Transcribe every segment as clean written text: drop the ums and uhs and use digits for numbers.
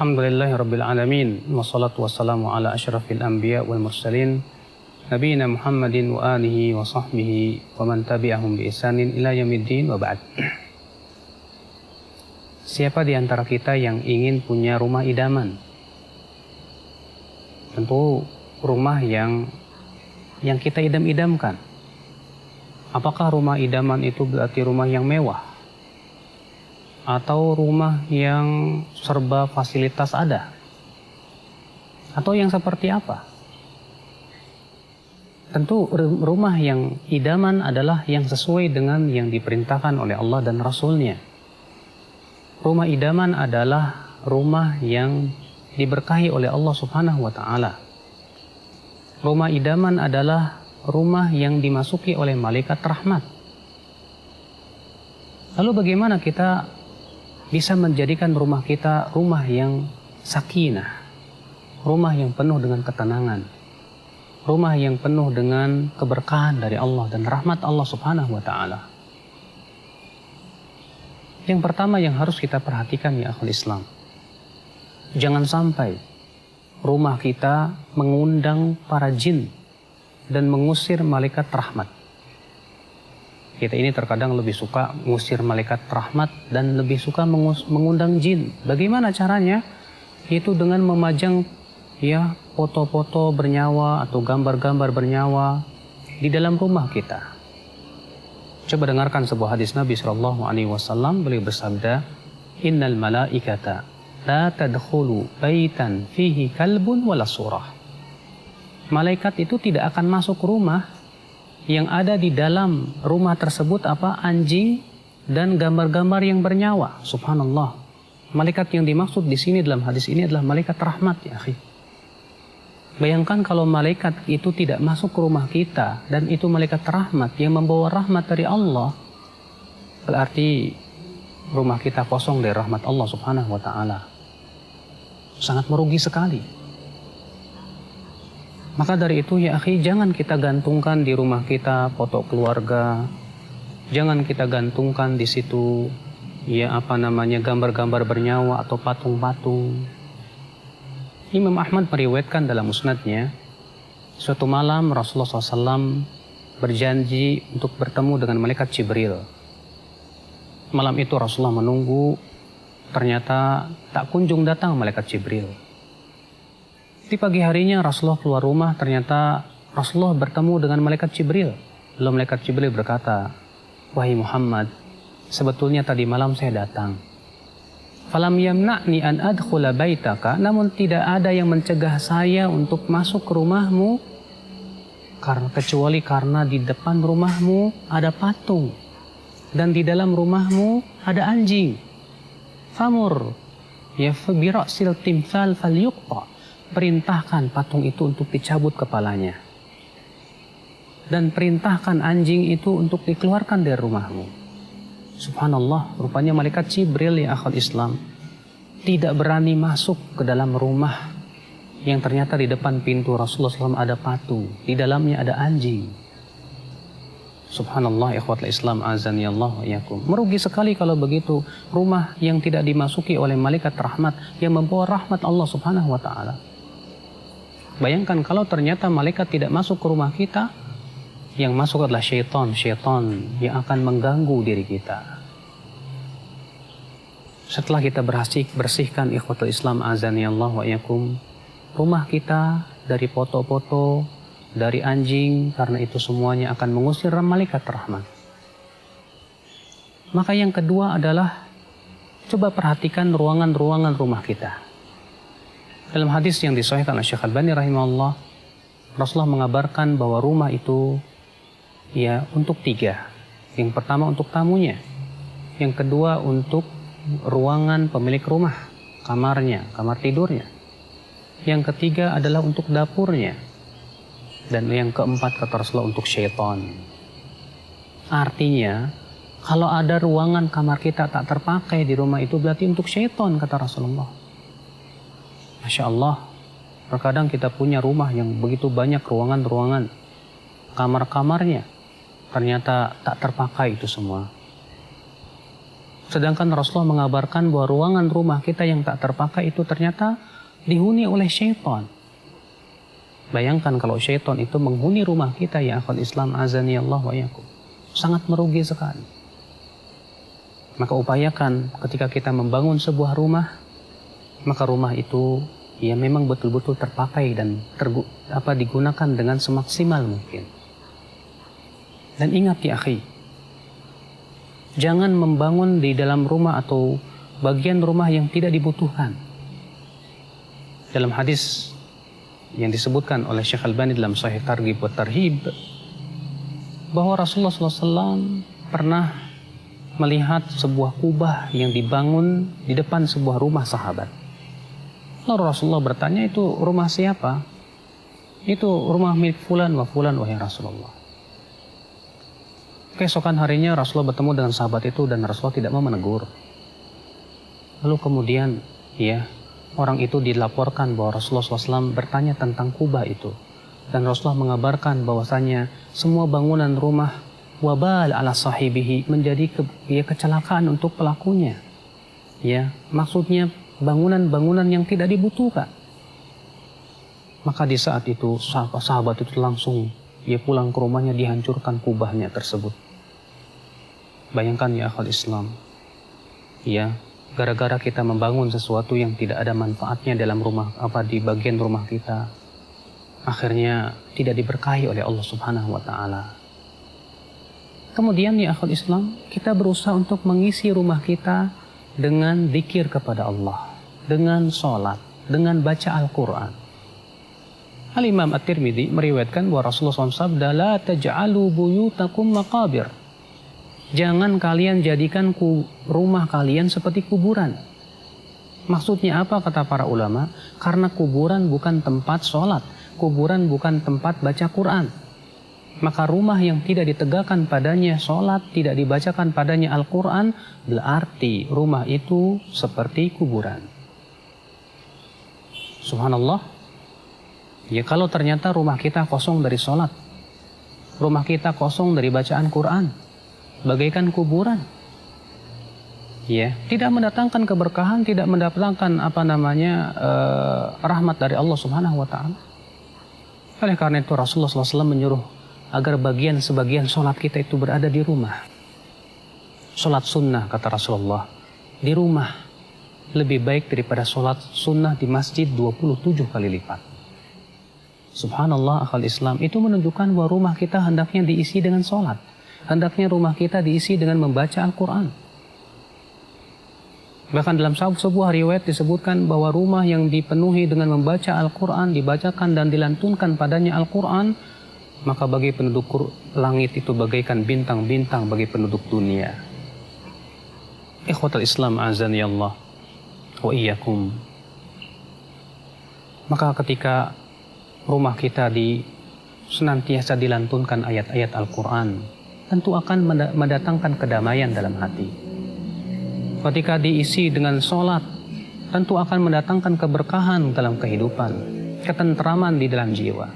Alhamdulillahirabbil alamin wassalatu wassalamu ala asyrafil anbiya wal mursalin nabiyina Muhammadin wa alihi wa sahbihi wa man tabi'ahum bi ihsanin ila yaumiddin wa ba'd. Siapa di antara kita yang ingin punya rumah idaman? Tentu rumah yang kita idam-idamkan. Apakah rumah idaman itu berarti rumah yang mewah? Atau rumah yang serba fasilitas ada? Atau yang seperti apa? Tentu rumah yang idaman adalah yang sesuai dengan yang diperintahkan oleh Allah dan Rasul-Nya. Rumah idaman adalah rumah yang diberkahi oleh Allah Subhanahu wa Ta'ala. Rumah idaman adalah rumah yang dimasuki oleh malaikat rahmat. Lalu bagaimana kita bisa menjadikan rumah kita rumah yang sakinah, rumah yang penuh dengan ketenangan, rumah yang penuh dengan keberkahan dari Allah dan rahmat Allah Subhanahu wa Ta'ala? Yang pertama yang harus kita perhatikan ya akhul Islam, jangan sampai rumah kita mengundang para jin dan mengusir malaikat rahmat. Kita ini terkadang lebih suka mengusir malaikat rahmat dan lebih suka mengundang jin. Bagaimana caranya? Itu dengan memajang ya foto-foto bernyawa atau gambar-gambar bernyawa di dalam rumah kita. Coba dengarkan sebuah hadis Nabi SAW. Beliau bersabda, Innal malaikata la tadkhulu baitan fihi kalbun wala surah. Malaikat itu tidak akan masuk rumah yang ada di dalam rumah tersebut anjing dan gambar-gambar yang bernyawa. Subhanallah. Malaikat yang dimaksud di sini dalam hadis ini adalah malaikat rahmat ya akhi. Bayangkan kalau malaikat itu tidak masuk ke rumah kita dan itu malaikat rahmat yang membawa rahmat dari Allah, berarti rumah kita kosong dari rahmat Allah Subhanahu wa Ta'ala. Sangat merugi sekali. Maka dari itu ya akhi, jangan kita gantungkan di rumah kita foto keluarga. Jangan kita gantungkan di situ ya gambar-gambar bernyawa atau patung-patung. Imam Ahmad meriwayatkan dalam musnadnya, suatu malam Rasulullah SAW berjanji untuk bertemu dengan malaikat Jibril. Malam itu Rasulullah menunggu, ternyata tak kunjung datang malaikat Jibril. Di pagi harinya Rasulullah keluar rumah, ternyata Rasulullah bertemu dengan malaikat Jibril. Lalu malaikat Jibril berkata, "Wahai Muhammad, sebetulnya tadi malam saya datang. Falam yamna'ni an adkhula baitaka, namun tidak ada yang mencegah saya untuk masuk ke rumahmu kecuali karena di depan rumahmu ada patung dan di dalam rumahmu ada anjing. Famur ya bi ra'sil timsal falyuqta." Perintahkan patung itu untuk dicabut kepalanya. Dan perintahkan anjing itu untuk dikeluarkan dari rumahmu. Subhanallah, rupanya malaikat Jibril ya akhul Islam tidak berani masuk ke dalam rumah yang ternyata di depan pintu Rasulullah SAW ada patung, di dalamnya ada anjing. Subhanallah, ikhwatul Islam azani Allah wa iyakum. Merugi sekali kalau begitu, rumah yang tidak dimasuki oleh malaikat rahmat yang membawa rahmat Allah Subhanahu wa Ta'ala. Bayangkan kalau ternyata malaikat tidak masuk ke rumah kita, yang masuk adalah syaitan yang akan mengganggu diri kita. Setelah kita bersihkan ikhwatul Islam azani Allah wa iyakum, rumah kita dari foto-foto, dari anjing, karena itu semuanya akan mengusir malaikat rahmat. Maka yang kedua adalah coba perhatikan ruangan-ruangan rumah kita. Dalam hadis yang disahihkan oleh Syekh Albani rahimahullah, Rasulullah mengabarkan bahwa rumah itu ya untuk 3. Yang pertama untuk tamunya, yang kedua untuk ruangan pemilik rumah, kamarnya, kamar tidurnya, yang ketiga adalah untuk dapurnya, dan yang keempat kata Rasulullah untuk syaitan. Artinya kalau ada ruangan kamar kita tak terpakai di rumah itu berarti untuk syaitan kata Rasulullah. Masya Allah, terkadang kita punya rumah yang begitu banyak ruangan-ruangan, kamar-kamarnya, ternyata tak terpakai itu semua. Sedangkan Rasulullah mengabarkan bahwa ruangan rumah kita yang tak terpakai itu ternyata dihuni oleh syaitan. Bayangkan kalau syaitan itu menghuni rumah kita, ya akhwat Islam azani Allah wa yakum. Sangat merugi sekali. Maka upayakan ketika kita membangun sebuah rumah, maka rumah itu ya memang betul-betul terpakai dan digunakan dengan semaksimal mungkin. Dan ingat ya akhi, jangan membangun di dalam rumah atau bagian rumah yang tidak dibutuhkan. Dalam hadis yang disebutkan oleh Syekh Albani dalam Sahih Targhib wa Tarhib, bahwa Rasulullah SAW pernah melihat sebuah kubah yang dibangun di depan sebuah rumah sahabat. Lalu Rasulullah bertanya, itu rumah siapa? Itu rumah milik fulan wa fulan, wahai Rasulullah. Keesokan harinya Rasulullah bertemu dengan sahabat itu dan Rasulullah tidak mau menegur. Lalu kemudian orang itu dilaporkan bahwa Rasulullah SAW bertanya tentang kubah itu. Dan Rasulullah mengabarkan bahwasanya semua bangunan rumah wabal ala sahibihi, menjadi kecelakaan untuk pelakunya. Ya, maksudnya bangunan-bangunan yang tidak dibutuhkan. Maka di saat itu sahabat itu langsung pulang ke rumahnya, dihancurkan kubahnya tersebut. Bayangkan ya akhwat Islam, gara-gara kita membangun sesuatu yang tidak ada manfaatnya dalam rumah, di bagian rumah kita, akhirnya tidak diberkahi oleh Allah Subhanahu wa Ta'ala. Kemudian ya akhwat Islam, kita berusaha untuk mengisi rumah kita dengan zikir kepada Allah, dengan sholat, dengan baca Al-Quran. Al-Imam At-Tirmidzi meriwayatkan bahwa Rasulullah SAW sabda, la taj'alu buyutakum maqabir. Jangan kalian jadikan rumah kalian seperti kuburan. Maksudnya apa, kata para ulama? Karena kuburan bukan tempat sholat, kuburan bukan tempat baca Quran. Maka rumah yang tidak ditegakkan padanya sholat, tidak dibacakan padanya Al-Quran, berarti rumah itu seperti kuburan. Subhanallah. Ya, kalau ternyata rumah kita kosong dari sholat, rumah kita kosong dari bacaan Quran, bagaikan kuburan. Ya, tidak mendatangkan keberkahan, tidak mendatangkan rahmat dari Allah Subhanahu wa Ta'ala. Oleh karena itu Rasulullah SAW menyuruh agar sebagian sholat kita itu berada di rumah. Sholat sunnah, kata Rasulullah, di rumah lebih baik daripada sholat sunnah di masjid 27 kali lipat. Subhanallah, akhal Islam, itu menunjukkan bahwa rumah kita hendaknya diisi dengan sholat. Hendaknya rumah kita diisi dengan membaca Al-Quran. Bahkan dalam sebuah riwayat disebutkan bahwa rumah yang dipenuhi dengan membaca Al-Quran, dibacakan dan dilantunkan padanya Al-Quran, maka bagi penduduk langit itu bagaikan bintang-bintang bagi penduduk dunia. Ikhwatul Islam azani Allah wa iyyakum. Maka ketika rumah kita senantiasa dilantunkan ayat-ayat Al-Quran, tentu akan mendatangkan kedamaian dalam hati. Ketika diisi dengan sholat, tentu akan mendatangkan keberkahan dalam kehidupan, ketentraman di dalam jiwa.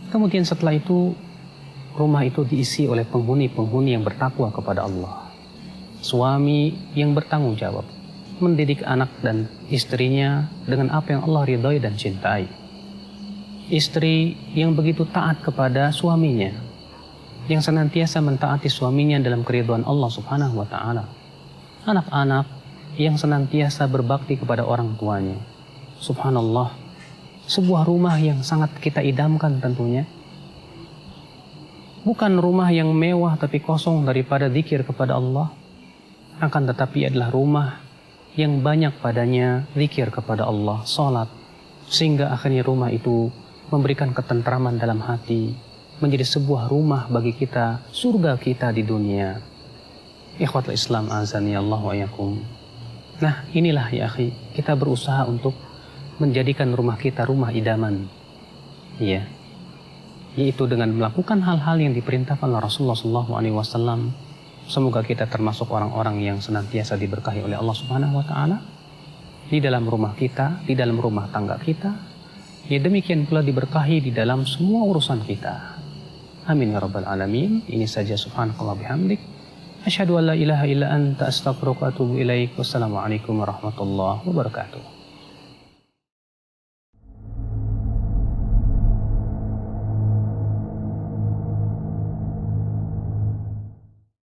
Kemudian setelah itu, rumah itu diisi oleh penghuni-penghuni yang bertakwa kepada Allah. Suami yang bertanggung jawab, mendidik anak dan istrinya dengan apa yang Allah ridhoi dan cintai. Istri yang begitu taat kepada suaminya, yang senantiasa mentaati suaminya dalam keridhaan Allah Subhanahu wa Ta'ala. Anak-anak yang senantiasa berbakti kepada orang tuanya. Subhanallah, sebuah rumah yang sangat kita idamkan tentunya. Bukan rumah yang mewah tapi kosong daripada zikir kepada Allah, akan tetapi adalah rumah yang banyak padanya zikir kepada Allah, salat, sehingga akhirnya rumah itu memberikan ketentraman dalam hati, menjadi sebuah rumah bagi kita, surga kita di dunia. Ikhwatul Islam azani Allah wa yakum. Nah, inilah ya akhi, kita berusaha untuk menjadikan rumah kita rumah idaman. Ya. Yaitu dengan melakukan hal-hal yang diperintahkan oleh Rasulullah SAW. Semoga kita termasuk orang-orang yang senantiasa diberkahi oleh Allah Subhanahu wa Ta'ala di dalam rumah kita, di dalam rumah tangga kita. Ya, demikian pula diberkahi di dalam semua urusan kita. Amin ya rabbal alamin. Ini saja, subhanakallah bihamdik. Asyhadu an la ilaha illa anta astaghfiruka wa atubu ilaik. Wassalamualaikum warahmatullahi wabarakatuh.